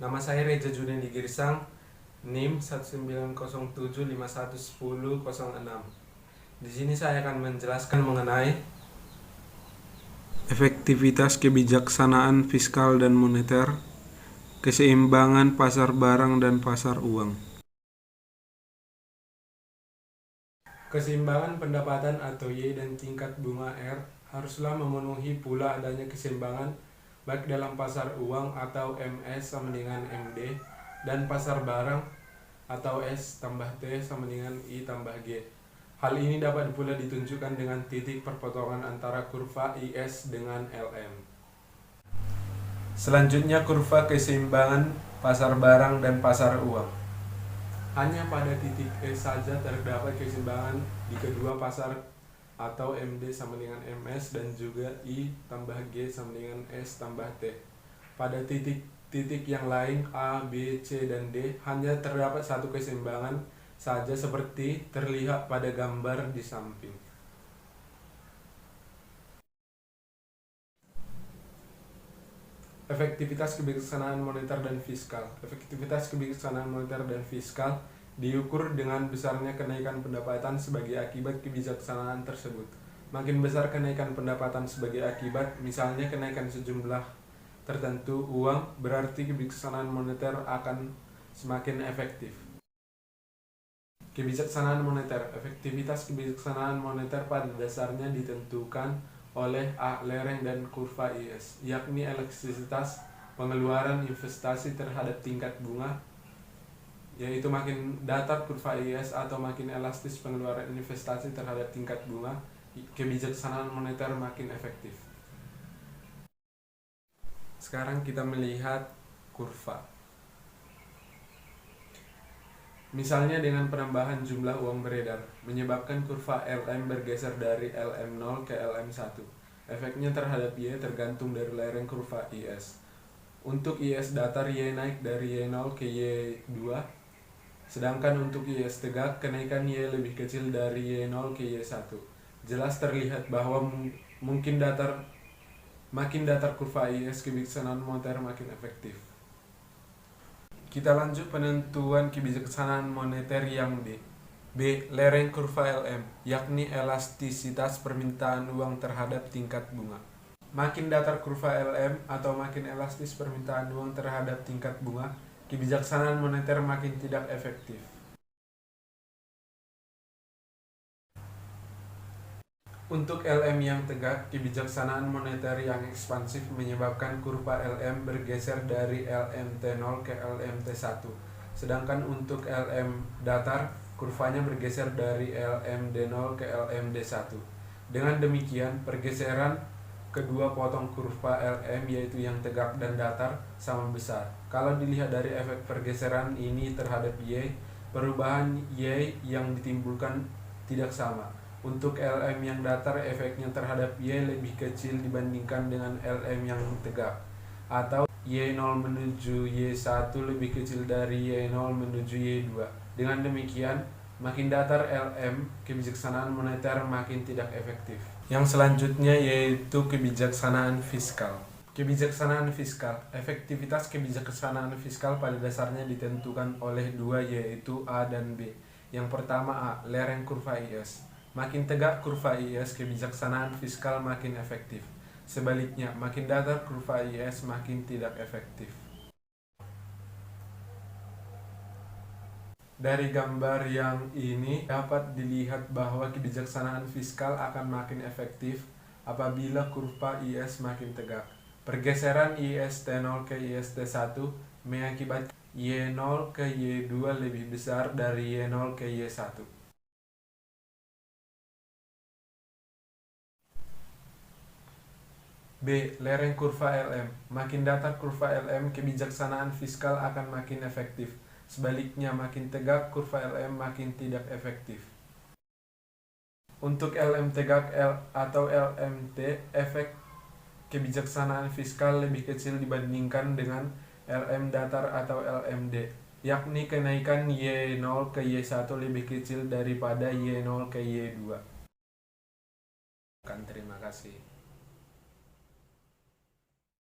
Nama saya Reja Junendi Girsang, NIM 19075110006. Di sini saya akan menjelaskan mengenai efektivitas kebijaksanaan fiskal dan moneter, keseimbangan pasar barang dan pasar uang. Keseimbangan pendapatan atau Y dan tingkat bunga R haruslah memenuhi pula adanya keseimbangan baik dalam pasar uang atau MS sama dengan MD dan pasar barang atau S tambah T sama dengan I tambah G. Hal ini dapat pula ditunjukkan dengan titik perpotongan antara kurva IS dengan LM. Selanjutnya kurva keseimbangan pasar barang dan pasar uang. Hanya pada titik E saja terdapat keseimbangan di kedua pasar atau MD sama dengan MS dan juga I tambah G sama dengan S tambah T. Pada titik yang lain A, B, C, dan D hanya terdapat satu keseimbangan saja seperti terlihat pada gambar di samping. Efektivitas kebijaksanaan moneter dan fiskal. Efektivitas kebijaksanaan moneter dan fiskal diukur dengan besarnya kenaikan pendapatan sebagai akibat kebijaksanaan tersebut. Makin besar kenaikan pendapatan sebagai akibat, misalnya kenaikan sejumlah tertentu uang, berarti kebijaksanaan moneter akan semakin efektif. Kebijaksanaan moneter. Efektivitas kebijaksanaan moneter pada dasarnya ditentukan oleh A. lereng dan kurva IS, yakni elastisitas pengeluaran investasi terhadap tingkat bunga, yaitu makin datar kurva IS atau makin elastis pengeluaran investasi terhadap tingkat bunga, kebijaksanaan moneter makin efektif. Sekarang kita melihat kurva. Misalnya dengan penambahan jumlah uang beredar, menyebabkan kurva LM bergeser dari LM0 ke LM1. Efeknya terhadap Y tergantung dari lereng kurva IS. Untuk IS datar, Y naik dari Y0 ke Y2, sedangkan untuk IS tegak, kenaikan Y lebih kecil dari Y0 ke Y1. Jelas terlihat bahwa makin datar kurva IS, kebijaksanaan moneter makin efektif. Kita lanjut penentuan kebijaksanaan moneter yang B. B. Lereng kurva LM, yakni elastisitas permintaan uang terhadap tingkat bunga. Makin datar kurva LM atau makin elastis permintaan uang terhadap tingkat bunga, kebijaksanaan moneter makin tidak efektif. Untuk LM yang tegak, kebijaksanaan moneter yang ekspansif menyebabkan kurva LM bergeser dari LMT0 ke LMT1. Sedangkan untuk LM datar, kurvanya bergeser dari LMD0 ke LMD1. Dengan demikian, pergeseran kedua potong kurva LM, yaitu yang tegak dan datar, sama besar. Kalau dilihat dari efek pergeseran ini terhadap Y, perubahan Y yang ditimbulkan tidak sama. Untuk LM yang datar, efeknya terhadap Y lebih kecil dibandingkan dengan LM yang tegak, atau Y0 menuju Y1 lebih kecil dari Y0 menuju Y2. Dengan demikian, makin datar LM, kebijaksanaan moneter makin tidak efektif. Yang selanjutnya yaitu kebijaksanaan fiskal. Kebijaksanaan fiskal. Efektivitas kebijaksanaan fiskal pada dasarnya ditentukan oleh dua, yaitu A dan B. Yang pertama A, lereng kurva IS. Makin tegak kurva IS, kebijaksanaan fiskal makin efektif. Sebaliknya, makin datar kurva IS makin tidak efektif. Dari gambar yang ini dapat dilihat bahwa kebijaksanaan fiskal akan makin efektif apabila kurva IS makin tegak. Pergeseran IST0 ke IST1 mengakibatkan Y0 ke Y2 lebih besar dari Y0 ke Y1. B. Lereng kurva LM. Makin datar kurva LM, kebijaksanaan fiskal akan makin efektif. Sebaliknya, makin tegak kurva LM makin tidak efektif. Untuk LM tegak atau LMT, efek kebijaksanaan fiskal lebih kecil dibandingkan dengan LM datar atau LMD, yakni kenaikan Y0 ke Y1 lebih kecil daripada Y0 ke Y2. Terima kasih.